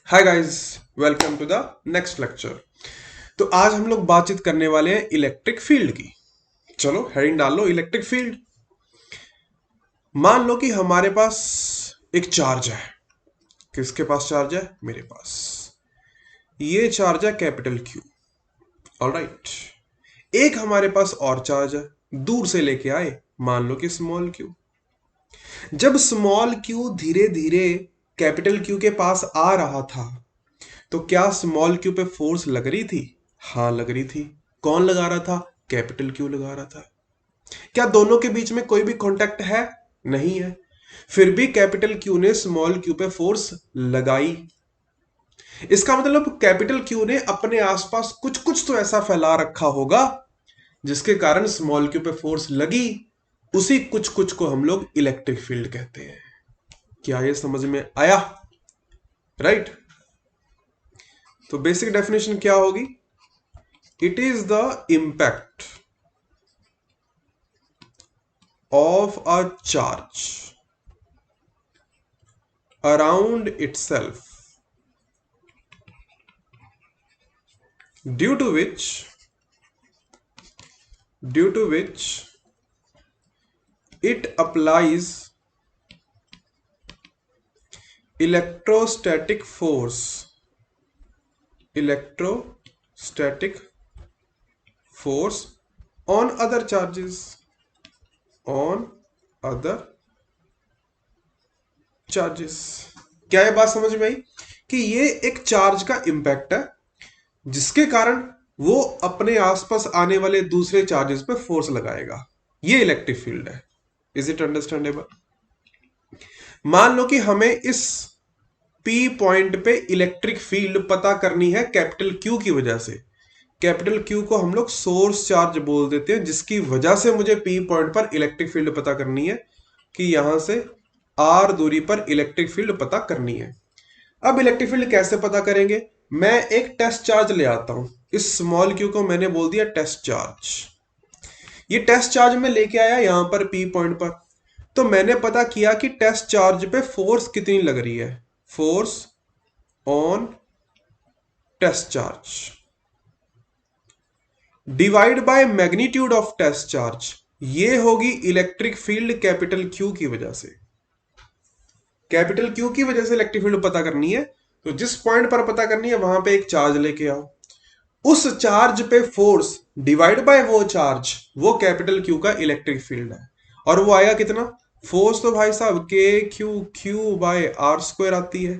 Hi guys, welcome to the next lecture. तो आज हम लोग बातचीत करने वाले हैं इलेक्ट्रिक फील्ड की। चलो हेडिंग डाल लो, इलेक्ट्रिक फील्ड। मान लो कि हमारे पास एक चार्ज है। किसके पास चार्ज है? मेरे पास। ये चार्ज है कैपिटल क्यू। ऑलराइट। एक हमारे पास और चार्ज है, दूर से लेके आए, मान लो कि स्मॉल क्यू। जब स्मॉल क्यू धीरे धीरे कैपिटल क्यू के पास आ रहा था, तो क्या स्मॉल क्यू पे फोर्स लग रही थी? हाँ, लग रही थी। कौन लगा रहा था? कैपिटल क्यू लगा रहा था। क्या दोनों के बीच में कोई भी कांटेक्ट है? नहीं है। फिर भी कैपिटल क्यू ने स्मॉल क्यू पे फोर्स लगाई। इसका मतलब कैपिटल क्यू ने अपने आसपास कुछ कुछ तो ऐसा फैला रखा होगा जिसके कारण स्मॉल क्यू पे फोर्स लगी। उसी कुछ कुछ को हम लोग इलेक्ट्रिक फील्ड कहते हैं। क्या ये समझ में आया? राइट। तो बेसिक डेफिनेशन क्या होगी? It is the impact of a charge around itself due to which it applies electrostatic force on other charges, on other charges। क्या ये बात समझ में आई कि ये एक चार्ज का इंपैक्ट है जिसके कारण वो अपने आसपास आने वाले दूसरे चार्जेस पे फोर्स लगाएगा? ये इलेक्ट्रिक फील्ड है। Is it understandable? मान लो कि हमें इस पी पॉइंट पे इलेक्ट्रिक फील्ड पता करनी है कैपिटल क्यू की वजह से। कैपिटल क्यू को हम लोग सोर्स चार्ज बोल देते हैं, जिसकी वजह से मुझे पी पॉइंट पर इलेक्ट्रिक फील्ड पता करनी है कि यहां से आर दूरी पर इलेक्ट्रिक फील्ड पता करनी है। अब इलेक्ट्रिक फील्ड कैसे पता करेंगे? मैं एक टेस्ट चार्ज ले आता हूं। इस स्मॉल क्यू को मैंने बोल दिया टेस्ट चार्ज। ये टेस्ट चार्ज में लेके आया यहां पर पी पॉइंट पर। तो मैंने पता किया कि टेस्ट चार्ज पे फोर्स कितनी लग रही है। Force on test charge divide by magnitude of test charge, ये होगी इलेक्ट्रिक फील्ड कैपिटल क्यू की वजह से। कैपिटल क्यू की वजह से इलेक्ट्रिक फील्ड पता करनी है, तो जिस पॉइंट पर पता करनी है वहां पे एक चार्ज लेके आओ। उस चार्ज पे फोर्स डिवाइड बाय वो चार्ज, वो कैपिटल क्यू का इलेक्ट्रिक फील्ड है। और वो आएगा कितना? फोर्स तो भाई साहब के क्यू बाय आर स्क्वायर आती है।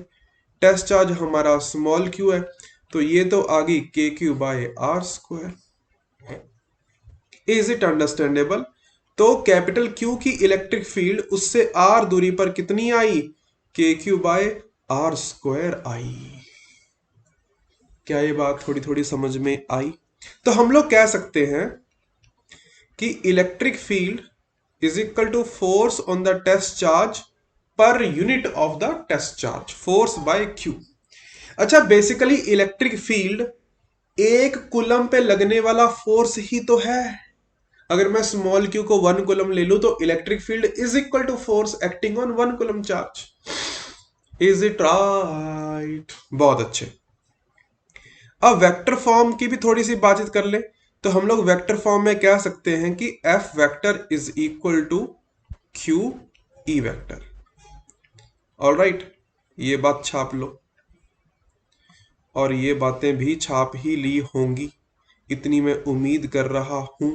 टेस्ट चार्ज हमारा स्मॉल क्यू है, तो ये तो आ गई K Q by are square. Is it understandable? तो कैपिटल क्यू की इलेक्ट्रिक फील्ड उससे आर दूरी पर कितनी आई? K Q by are square आई। क्या ये बात थोड़ी थोड़ी समझ में आई? तो हम लोग कह सकते हैं कि electric field is equal to force on the test charge per unit of the test charge, force by Q. अच्छा, बेसिकली इलेक्ट्रिक फील्ड एक कूलम पे लगने वाला फोर्स ही तो है। अगर मैं स्मॉल क्यू को 1 कूलम ले लूं तो electric field is equal to force acting on 1 coulomb charge. Is it right? बहुत अच्छे। अब वेक्टर फॉर्म की भी थोड़ी सी बातचीत कर ले। तो हम लोग वेक्टर फॉर्म में कह सकते हैं कि F vector is equal to Q E vector. Alright, ये बात छाप लो और ये बातें भी छाप ही ली होंगी, इतनी मैं उम्मीद कर रहा हूं।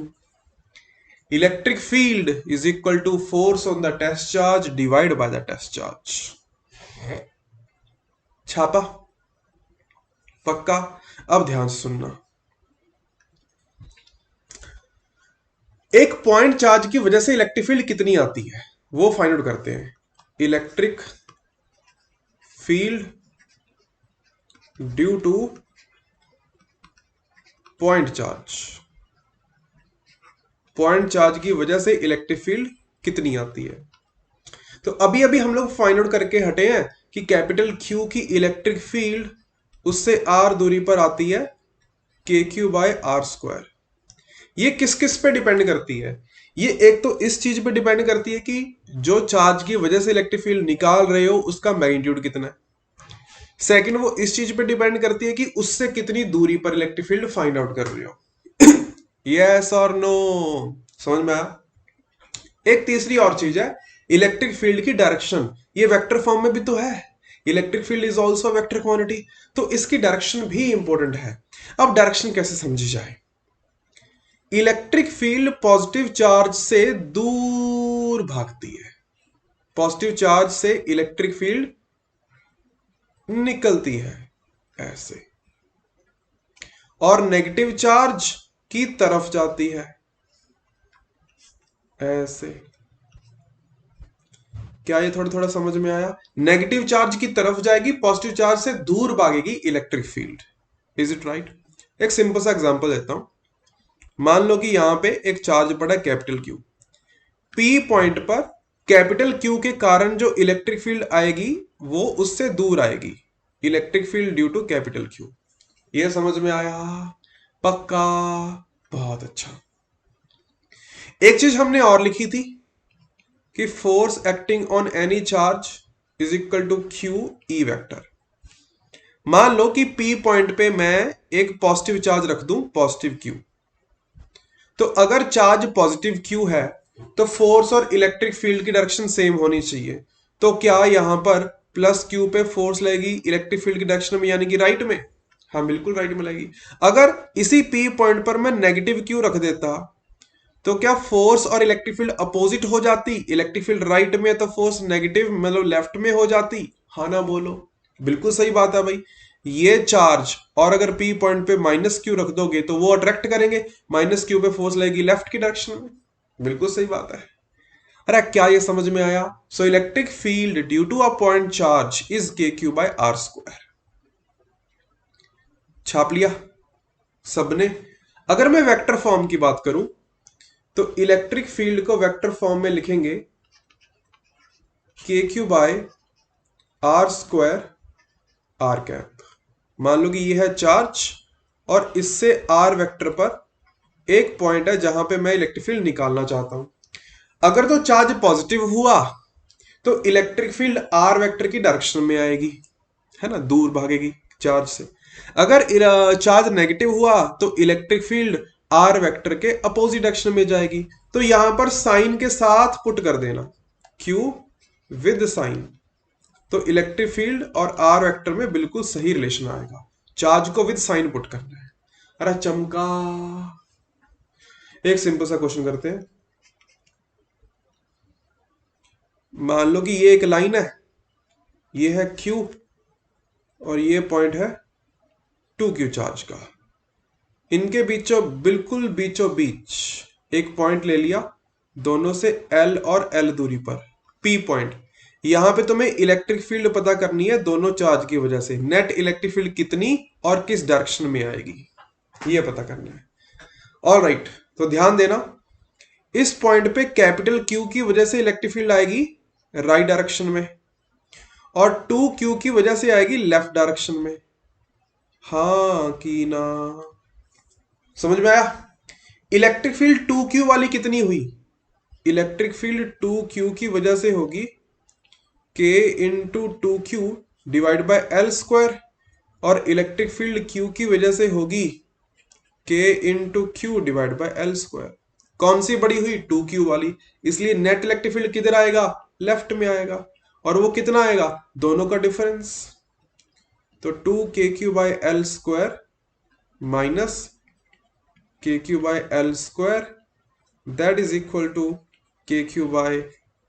Electric field is equal to force on the test charge divide by the test charge. छापा? पक्का? अब ध्यान से सुनना। एक पॉइंट चार्ज की वजह से इलेक्ट्रिक फील्ड कितनी आती है वो फाइंड आउट करते हैं। Electric field due two point charge, point charge की वजह से इलेक्ट्रिक फील्ड कितनी आती है। तो अभी अभी हम लोग फाइंड आउट करके हटे हैं कि कैपिटल क्यू की इलेक्ट्रिक फील्ड उससे आर दूरी पर आती है के क्यू बाय आर स्क्वायर। ये किस किस पे डिपेंड करती है? ये एक तो इस चीज पे डिपेंड करती है कि जो चार्ज की वजह से इलेक्ट्रिक फील्ड निकाल रहे हो उसका मैग्नीट्यूड कितना है। सेकंड वो इस चीज पे डिपेंड करती है कि उससे कितनी दूरी पर इलेक्ट्रिक फील्ड फाइंड आउट कर रहे हो। यस और नो, समझ में आया। एक तीसरी और चीज है इलेक्ट्रिक फील्ड की डायरेक्शन, ये वेक्टर फॉर्म में भी तो है। Electric field is also vector quantity, तो इसकी डायरेक्शन भी इंपॉर्टेंट है। अब डायरेक्शन कैसे समझी जाए। इलेक्ट्रिक फील्ड पॉजिटिव चार्ज से दूर भागती है, पॉजिटिव चार्ज से इलेक्ट्रिक फील्ड निकलती है ऐसे, और नेगेटिव चार्ज की तरफ जाती है ऐसे। क्या ये थोड़ा थोड़ा समझ में आया। नेगेटिव चार्ज की तरफ जाएगी, पॉजिटिव चार्ज से दूर भागेगी electric field. Is it right. एक सिंपल सा एग्जांपल देता हूं। मान लो कि यहां पे एक चार्ज पड़ा कैपिटल क्यू, पी पॉइंट पर कैपिटल क्यू के कारण जो इलेक्ट्रिक फील्ड आएगी वो उससे दूर आएगी, electric field due to capital Q. ये समझ में आया, पक्का, बहुत अच्छा। एक चीज हमने और लिखी थी कि force acting on any charge is equal to Q E vector. मान लो कि पी पॉइंट पे मैं एक पॉजिटिव चार्ज रख दूं, पॉजिटिव क्यू, तो अगर चार्ज पॉजिटिव क्यू है तो फोर्स और इलेक्ट्रिक फील्ड की डायरेक्शन सेम होनी चाहिए। तो क्या यहां पर प्लस क्यू पे फोर्स लगेगी इलेक्ट्रिक फील्ड की डायरेक्शन में, यानी कि राइट में। हाँ बिल्कुल राइट में लगेगी। अगर इसी पी पॉइंट पर मैं नेगेटिव क्यू रख देता तो क्या फोर्स और इलेक्ट्रिक फील्ड अपोजिट हो जाती। इलेक्ट्रिक फील्ड राइट में तो फोर्स नेगेटिव मतलब लेफ्ट में हो जाती। हाँ ना बोलो। बिल्कुल सही बात है भाई। ये चार्ज और अगर पी पॉइंट पे माइनस क्यू रख दोगे तो वो अट्रैक्ट करेंगे, माइनस क्यू पे फोर्स लगेगी लेफ्ट की डायरेक्शन में। बिल्कुल सही बात है। अरे क्या ये समझ में आया। So electric field due to a point charge is K Q by are square. छाप लिया सबने। अगर मैं वेक्टर फॉर्म की बात करूं तो इलेक्ट्रिक फील्ड को वेक्टर फॉर्म में लिखेंगे K Q by are square R cap. मान लो कि ये है चार्ज और इससे आर वेक्टर पर एक पॉइंट है जहां पे मैं इलेक्ट्रिक फील्ड निकालना चाहता हूं। अगर तो चार्ज पॉजिटिव हुआ तो इलेक्ट्रिक फील्ड आर वेक्टर की डायरेक्शन में आएगी, है ना, दूर भागेगी चार्ज से। अगर चार्ज नेगेटिव हुआ तो इलेक्ट्रिक फील्ड आर वेक्टर के अपोजिट डायरेक्शन में जाएगी। तो यहां पर साइन के साथ पुट कर देना क्यू विद साइन, तो इलेक्ट्रिक फील्ड और आर वेक्टर में बिल्कुल सही रिलेशन आएगा। चार्ज को विद साइन पुट करना है। अरे चमका। एक सिंपल सा क्वेश्चन करते हैं। मान लो कि ये एक लाइन है, ये है क्यू और ये पॉइंट है 2Q चार्ज का। इनके बीचों बिल्कुल बीचों बीच एक पॉइंट ले लिया, दोनों से L और L दूरी पर P पॉइंट। यहां पे तुम्हें इलेक्ट्रिक फील्ड पता करनी है दोनों चार्ज की वजह से, नेट इलेक्ट्रिक फील्ड कितनी और किस डायरेक्शन में आएगी ये पता करना है। ऑल राइट, तो ध्यान देना, इस पॉइंट पे कैपिटल Q की वजह से इलेक्ट्रिक फील्ड आएगी राइट डायरेक्शन में और 2Q की वजह से आएगी लेफ्ट डायरेक्शन में। हाँ की ना, समझ में आया। इलेक्ट्रिक फील्ड 2Q वाली कितनी हुई। इलेक्ट्रिक फील्ड 2Q की वजह से होगी K into 2Q divide by L square, और इलेक्ट्रिक फील्ड Q की वजह से होगी K into q divide bye L square. कौन सी बड़ी हुई 2Q वाली, इसलिए नेट इलेक्ट्रिक फील्ड किधर आएगा, लेफ्ट में आएगा। और वो कितना आएगा, दोनों का डिफरेंस। तो 2KQ by L square minus KQ by L square that is equal to KQ by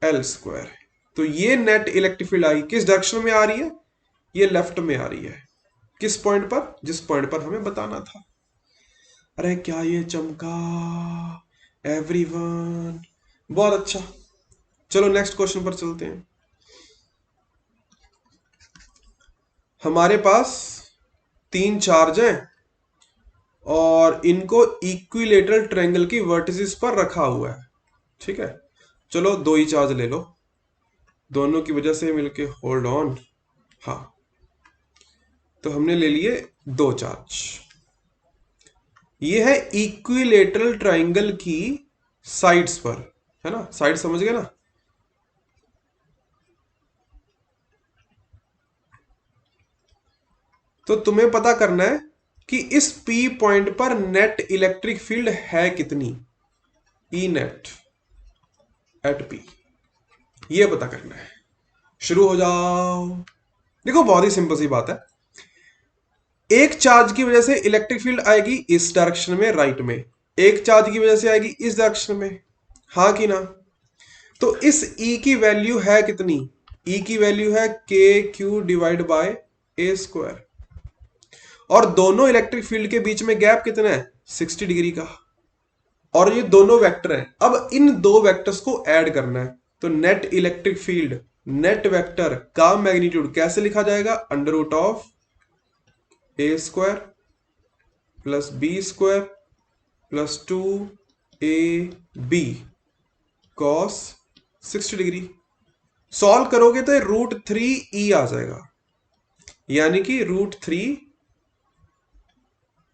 L square. तो ये नेट इलेक्ट्रिक फील्ड आई किस डायरेक्शन में आ रही है, ये लेफ्ट में आ रही है। किस पॉइंट पर, जिस पॉइंट पर हमें बताना था। अरे क्या ये चमका एवरीवन, बहुत अच्छा। चलो नेक्स्ट क्वेश्चन पर चलते हैं। हमारे पास 3 चार्ज हैं और इनको इक्विलेटरल ट्रायंगल की वर्टिसेस पर रखा हुआ है, ठीक है। चलो 2 ही चार्ज ले लो, दोनों की वजह से मिलके होल्ड ऑन। हाँ, तो हमने ले लिए 2 चार्ज। ये है इक्विलेटरल ट्रायंगल की साइड्स पर, है ना, साइड समझ गए ना। तो तुम्हें पता करना है कि इस P पॉइंट पर नेट इलेक्ट्रिक फील्ड है कितनी, ई नेट एट P, ये पता करना है। शुरू हो जाओ। देखो बहुत ही सिंपल सी बात है, एक चार्ज की वजह से इलेक्ट्रिक फील्ड आएगी इस डायरेक्शन में राइट में, एक चार्ज की वजह से आएगी इस डायरेक्शन में, हाँ कि ना। तो इस E की वैल्यू है कितनी, E की वैल्यू है के Q divide bye a square, और दोनों इलेक्ट्रिक फील्ड के बीच में गैप कितना है, 60 डिग्री का, और ये दोनों वेक्टर हैं। अब इन दो वेक्टर्स को ऐड करना है, तो net electric field, net vector का मैग्नीट्यूड कैसे लिखा जाएगा, under root of a square plus b square plus 2ab cos 60 degree. Solve करोगे तो √3e आ जाएगा, यानी कि √3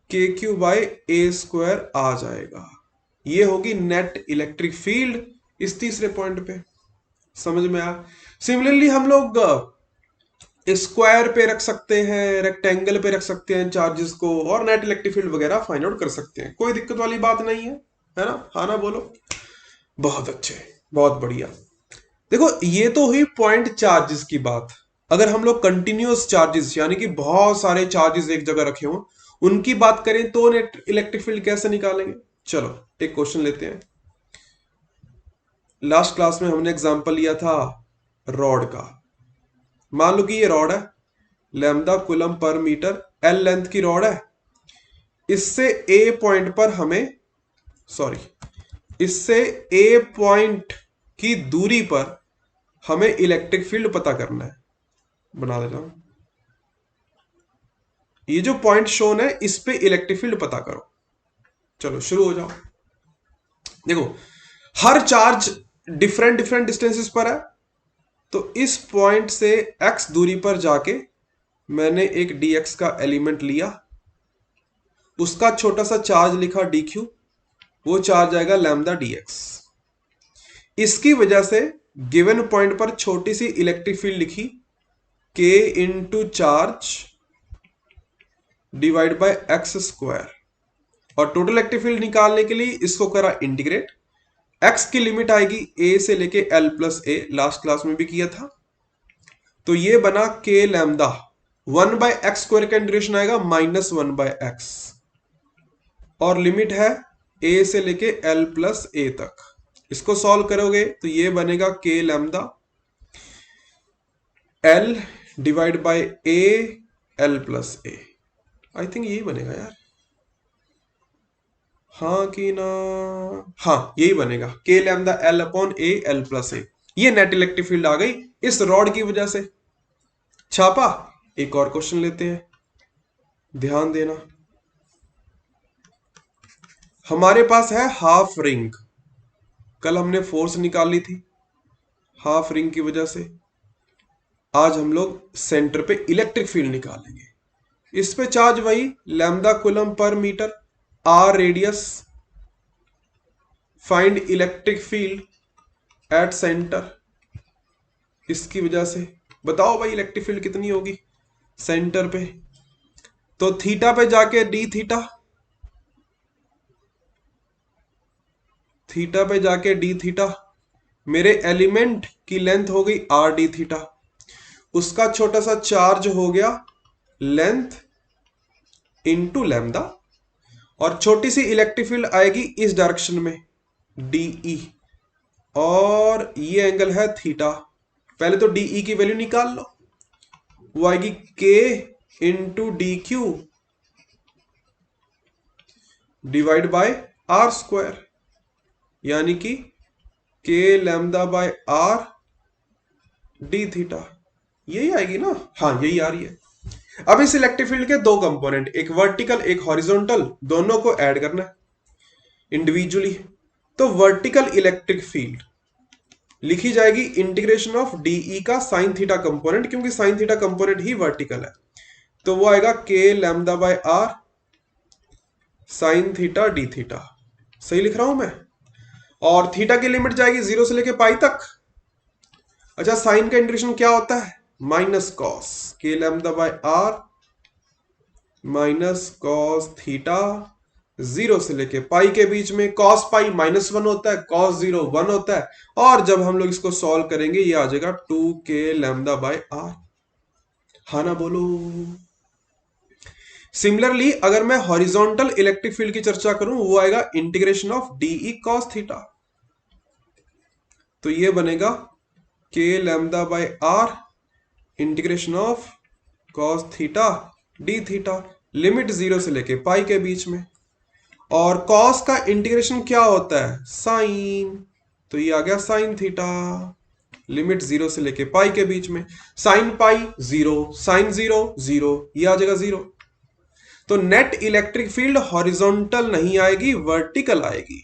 k Q by a square आ जाएगा। ये होगी नेट इलेक्ट्रिक फील्ड इस तीसरे पॉइंट पे। समझ में आया। सिमिलरली हम लोग स्क्वायर पे रख सकते हैं, रेक्टेंगल पे रख सकते हैं चार्जेस को, और नेट इलेक्ट्रिक फील्ड वगैरह फाइंड आउट कर सकते हैं, कोई दिक्कत वाली बात नहीं है ना। हाँ ना बोलो, बहुत अच्छे, बहुत बढ़िया। देखो ये तो हुई पॉइंट चार्जेस की बात। अगर हम लोग कंटिन्यूअस चार्जेस यानी कि बहुत सारे चार्जेस एक जगह रखे हों उनकी बात करें तो नेट इलेक्ट्रिक फील्ड कैसे निकालेंगे। चलो एक क्वेश्चन लेते हैं। लास्ट क्लास में हमने एग्जांपल लिया था रॉड का। मान लो कि ये रॉड है, lambda coulomb per metre, L length की रॉड है। इससे ए पॉइंट पर हमें, इससे ए पॉइंट की दूरी पर हमें इलेक्ट्रिक फील्ड पता करना है। बना देता हूं, ये जो पॉइंट शोन है इस पे इलेक्ट्रिक फील्ड पता करो। चलो शुरू हो जाओ। देखो हर चार्ज डिफरेंट डिफरेंट डिस्टेंसेस पर है, तो इस पॉइंट से x दूरी पर जाके मैंने एक dx का एलिमेंट लिया, उसका छोटा सा चार्ज लिखा dq, वो चार्ज आएगा लैम्डा dx। इसकी वजह से गिवन पॉइंट पर छोटी सी इलेक्ट्रिक फील्ड लिखी k into charge divide bye x square, और टोटल इलेक्ट्रिक फील्ड निकालने के लिए इसको करा इंटीग्रेट। x की लिमिट आएगी a से लेके l प्लस ए, लास्ट क्लास में भी किया था। तो ये बना k लैम्डा, 1/x स्क्वायर का इंटीग्रेशन आएगा -1/x, और लिमिट है a से लेके l प्लस ए तक। इसको सॉल्व करोगे तो ये बनेगा k lambda l divide by a l plus A. I think यही बनेगा यार, हाँ कि ना, हाँ यही बनेगा k lambda l upon a l plus a. ये नेट इलेक्ट्रिक फील्ड आ गई इस रॉड की वजह से। छापा। एक और क्वेश्चन लेते हैं, ध्यान देना। हमारे पास है हाफ रिंग, कल हमने फोर्स निकाली थी हाफ रिंग की वजह से। आज हम लोग सेंटर पे इलेक्ट्रिक फील्ड निकालेंगे। इस पे चार्ज वही lambda coulomb per metre, r radius, find electric field at centre. इसकी वजह से बताओ भाई इलेक्ट्रिक फील्ड कितनी होगी सेंटर पे। तो थीटा पे जाके डी थीटा, थीटा पे जाके डी थीटा, मेरे एलिमेंट की लेंथ हो गई आर डी थीटा, उसका छोटा सा चार्ज हो गया लेंथ इनटू लैम्डा, और छोटी सी इलेक्ट्रिक फील्ड आएगी इस डायरेक्शन में डीई, और ये एंगल है थीटा। पहले तो डीई की वैल्यू निकाल लो, वो आएगी k into d q divide by are square, यानी कि k lambda by r d theta. यही आएगी ना, हाँ यही आ रही है। अब इस इलेक्ट्रिक फील्ड के दो कंपोनेंट, एक वर्टिकल एक हॉरिजॉन्टल, दोनों को ऐड करना है इंडिविजुअली। तो वर्टिकल इलेक्ट्रिक फील्ड लिखी जाएगी इंटीग्रेशन ऑफ डीई का साइन थीटा कंपोनेंट, क्योंकि साइन थीटा कंपोनेंट ही वर्टिकल है। तो वो आएगा k lambda by r sine theta d theta. सही लिख रहा हूं मैं। और थीटा की लिमिट जाएगी 0 से लेके पाई तक। अच्छा साइन का इंटीग्रेशन क्या होता है, minus cos k lambda by r minus cos theta, 0 से लेके पाई के बीच में। कॉस पाई -1 होता है, कॉस 0 1 होता है, और जब हम लोग इसको सॉल्व करेंगे ये आ जाएगा 2k लैम्डा बाय आर। हाँ ना बोलो। सिमिलरली अगर मैं हॉरिजॉन्टल इलेक्ट्रिक फील्ड की चर्चा करूं, वो आएगा integration of dE cos theta. तो ये बनेगा k lambda by r integration of cos theta d theta, limit 0 से लेके पाई के बीच में। और कॉस का इंटीग्रेशन क्या होता है? साइन। तो ये आ गया साइन थीटा, लिमिट 0 से लेके पाई के बीच में। साइन पाई 0, साइन 0 0, ये आ जाएगा 0। तो नेट इलेक्ट्रिक फील्ड हॉरिजॉन्टल नहीं आएगी, वर्टिकल आएगी।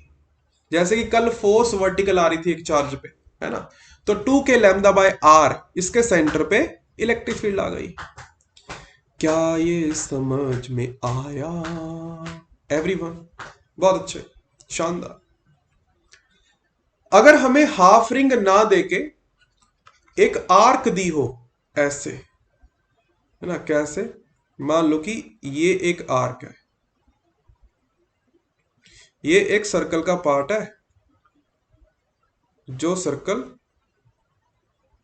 जैसे कि कल फोर्स वर्टिकल आ रही थी एक चार्ज पे, है ना। तो 2k लैम्डा बाय आर, इसके सेंटर पे इलेक्ट्रिक फील्ड आ गई। क्या ये समझ में आया एवरीवन? बहुत अच्छे, शानदार। अगर हमें हाफ रिंग ना देके एक आर्क दी हो ऐसे, है ना, कैसे? मान लो कि ये एक आर्क है, ये एक सर्कल का पार्ट है, जो सर्कल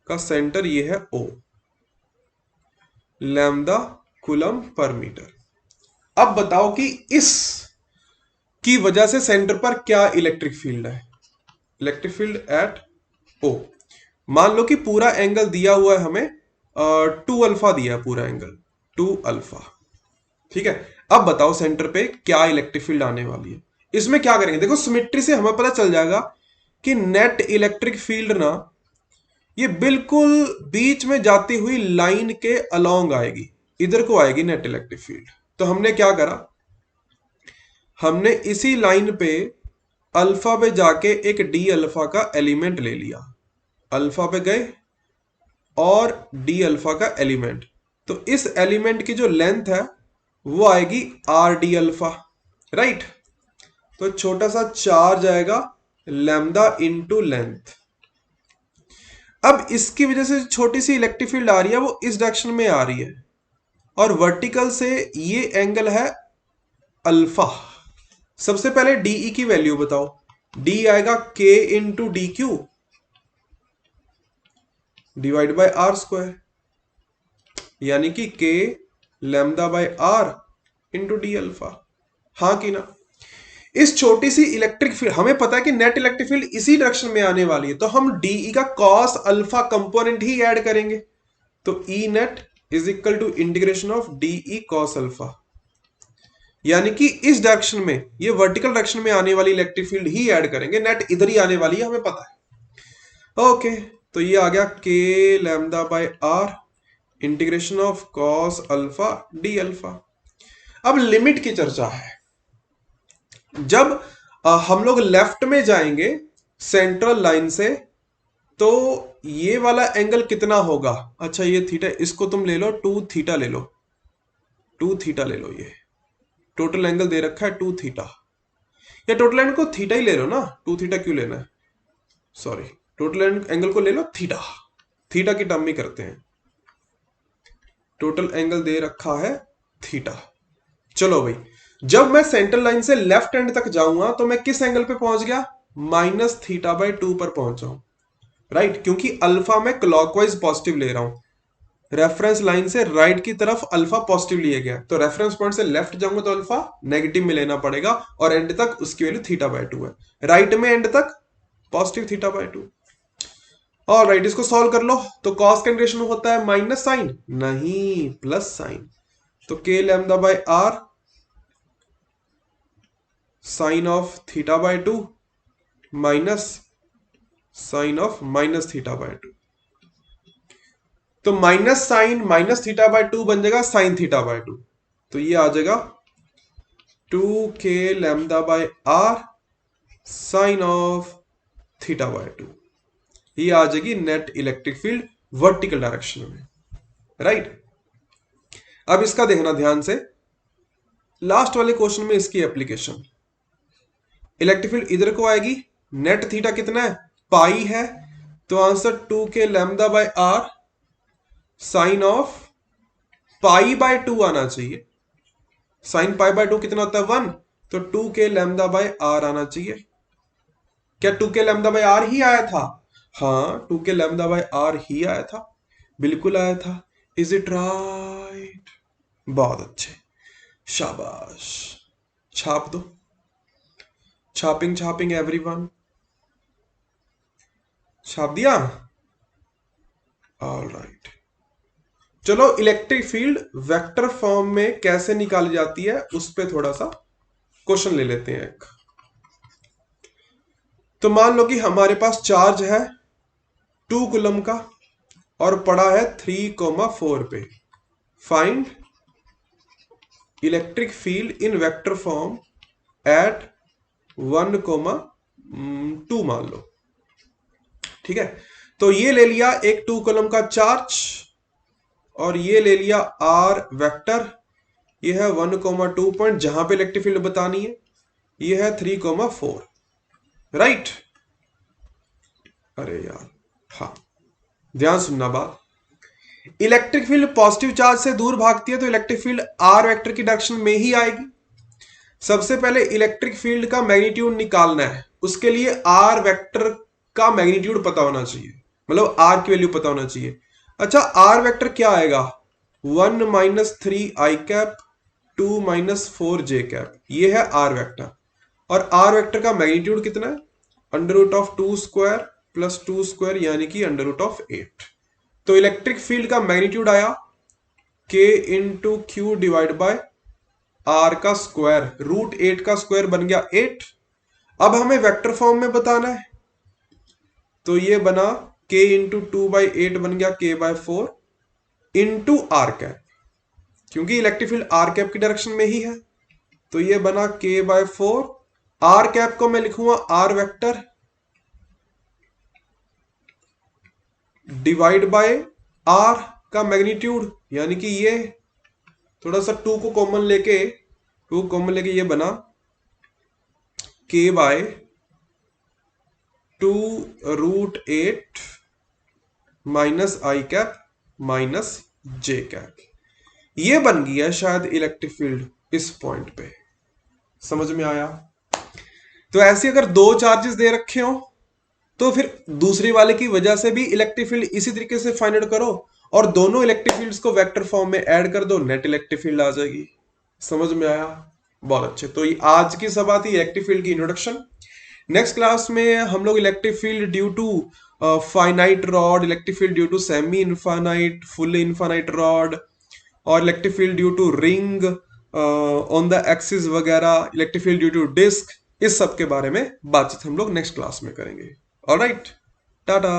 का सेंटर ये है O, lambda coulomb per metre. अब बताओ कि इस की वजह से सेंटर पर क्या इलेक्ट्रिक फील्ड है? Electric field eight O। मान लो कि पूरा एंगल दिया हुआ है हमें, 2 अल्फा दिया है पूरा एंगल, 2 अल्फा। ठीक है। अब बताओ सेंटर पे क्या इलेक्ट्रिक फील्ड आने वाली है। इसमें क्या करेंगे, देखो सिमेट्री से हमें पता चल जाएगा कि नेट इलेक्ट्रिक फील्ड ना ये बिल्कुल बीच में जाती हुई लाइन के अलोंग आएगी, इधर को आएगी नेट इलेक्ट्रिक फील्ड। तो हमने क्या करा, हमने इसी लाइन पे अल्फा पे जाके एक डी अल्फा का एलिमेंट ले लिया, अल्फा पे गए और डी अल्फा का एलिमेंट। तो इस एलिमेंट की जो लेंथ है वो आएगी आर डी अल्फा, राइट। तो छोटा सा चार्ज आएगा लैम्डा इनटू लेंथ। अब इसकी वजह से छोटी सी इलेक्ट्रिक फील्ड आ रही है, वो इस डायरेक्शन में आ रही है, और वर्टिकल से ये एंगल है अल्फा। सबसे पहले डीई की वैल्यू बताओ। डी आएगा k into d q divide by are square, यानी कि k lambda by r into d alpha. हाँ कि ना? इस छोटी सी इलेक्ट्रिक फील्ड, हमें पता है कि नेट इलेक्ट्रिक फील्ड इसी डायरेक्शन में आने वाली है, तो हम डीई का कॉस अल्फा कंपोनेंट ही ऐड करेंगे। तो E net is equal to integration of dE cos alpha, यानी कि इस डायरेक्शन में, ये वर्टिकल डायरेक्शन में आने वाली इलेक्ट्रिक फील्ड ही ऐड करेंगे, नेट इधर ही आने वाली है, हमें पता है। ओके, तो ये आ गया k lambda by r integration of cos alpha d alpha. अब लिमिट की चर्चा है। जब हम लोग लेफ्ट में जाएंगे सेंट्रल लाइन से, तो ये वाला एंगल कितना होगा? अच्छा ये थीटा, इसको तुम ले लो 2 थीटा ले लो, 2 थीटा ले लो। ये टोटल एंगल दे रखा है 2 थीटा, या टोटल एंगल को थीटा ही ले लो ना, 2 थीटा क्यों लेना है, सॉरी, टोटल एंगल को ले लो थीटा, थीटा की टर्म में करते हैं। टोटल एंगल दे रखा है थीटा। चलो भाई, जब मैं सेंट्रल लाइन से लेफ्ट एंड तक जाऊंगा तो मैं किस एंगल पे पहुंच गया? माइनस थीटा बाय 2 पर पहुंचा हूं, राइट, क्योंकि अल्फा मैं क्लॉकवाइज पॉजिटिव ले रहा हूं। रेफरेंस लाइन से राइट की तरफ अल्फा पॉजिटिव लिया गया, तो रेफरेंस पॉइंट से लेफ्ट जाऊंगा तो अल्फा नेगेटिव में लेना पड़ेगा, और एंड तक उसकी वैल्यू थीटा बाय 2 है। राइट में एंड तक पॉजिटिव थीटा बाय 2। और राइट, इसको सॉल्व कर लो, तो कॉस का इंटीग्रेशन होता है माइनस साइन, नहीं प्लस साइन। तो k lambda by r sine of theta by 2 minus sine of minus theta by 2। तो minus sine minus theta by 2 बन जाएगा साइन थीटा बाय 2। तो ये आ जाएगा 2k lambda by r sine of theta by 2। ये आ जाएगी net electric field vertical direction में, राइट। अब इसका देखना ध्यान से, लास्ट वाले क्वेश्चन में इसकी एप्लीकेशन। इलेक्ट्रिक फील्ड इधर को आएगी, नेट थीटा कितना है? पाई है, तो answer 2k lambda by r sine of pi by 2 आना चाहिए, साइन पाई बाय 2 कितना होता है 1, तो 2k लैम्डा बाय आर आना चाहिए। क्या 2k लैम्डा बाय आर ही आया था? हाँ 2k लैम्डा बाय आर ही आया था, बिल्कुल आया था। Is it right? बहुत अच्छे, शाबाश। छाप दो, छापिंग छापिंग एवरीवन, छाप दिया। ऑल राइट, चलो इलेक्ट्रिक फील्ड वेक्टर फॉर्म में कैसे निकाली जाती है उस पे थोड़ा सा क्वेश्चन ले लेते हैं एक। तो मान लो कि हमारे पास चार्ज है 2 कूलम का और पड़ा है 3,4 पे। Find electric field in vector form at 1,2 मान लो, ठीक है। तो ये ले लिया एक 2 कॉलम का चार्ज और ये ले लिया आर वेक्टर, ये है 1,2 पॉइंट जहां पे इलेक्ट्रिक फील्ड बतानी है, ये है 3,4, राइट। अरे यार, हाँ ध्यान सुनना बात, इलेक्ट्रिक फील्ड पॉजिटिव चार्ज से दूर भागती है तो इलेक्ट्रिक फील्ड आर वेक्टर की डायरेक्शन में ही आएगी। सबसे पहले इलेक्ट्रिक फील्ड का मैग्नीट्यूड निकालना है, उसके लिए आर वेक्टर का मैग्नीट्यूड पता होना चाहिए, मतलब आर की वैल्यू पता होना चाहिए। अच्छा, आर वेक्टर क्या आएगा? 1 minus 3 i cap 2 minus 4 j cap, ये है आर वेक्टर। और आर वेक्टर का मैग्नीट्यूड कितना है? Under root of 2 square plus 2 square यानी कि अंडर रूट ऑफ 8। तो इलेक्ट्रिक फील्ड का मैग्नीट्यूड आया k into q divide by r का स्क्वायर, रूट 8 का स्क्वायर बन गया 8। अब हमें वेक्टर फॉर्म में बताना है, तो ये बना k इंटू 2/8 बन गया k by 4 into r cap, क्योंकि इलेक्ट्रिक फील्ड आर कैप की डायरेक्शन में ही है, तो ये बना k बाय 4। आर कैप को मैं लिखूंगा r vector divide by r का मैग्नीट्यूड, यानी कि ये थोड़ा सा 2 को कॉमन लेके ये बना k बाय 2 रूट 8 माइनस आई कैप माइनस जे कैप, ये बन गया शायद इलेक्ट्रिक फील्ड इस पॉइंट पे। समझ में आया? तो ऐसे अगर दो चार्जेस दे रखे हो तो फिर दूसरी वाले की वजह से भी इलेक्ट्रिक फील्ड इसी तरीके से फाइंड आउट करो और दोनों इलेक्ट्रिक फील्ड्स को वेक्टर फॉर्म में ऐड कर दो, नेट इलेक्ट्रिक फील्ड आ जाएगी। समझ में आया? बहुत अच्छे। तो ये आज की सब थी इलेक्ट्रिक फील्ड की इंट्रोडक्शन। नेक्स्ट क्लास में हम लोग electric field due to finite rod, electric field due to semi infinite, full infinite rod, और electric field due to ring on the axis वगैरह, electric field due to disc, इस सब के बारे में बातचीत हम लोग नेक्स्ट क्लास में करेंगे। ऑलराइट, टाटा।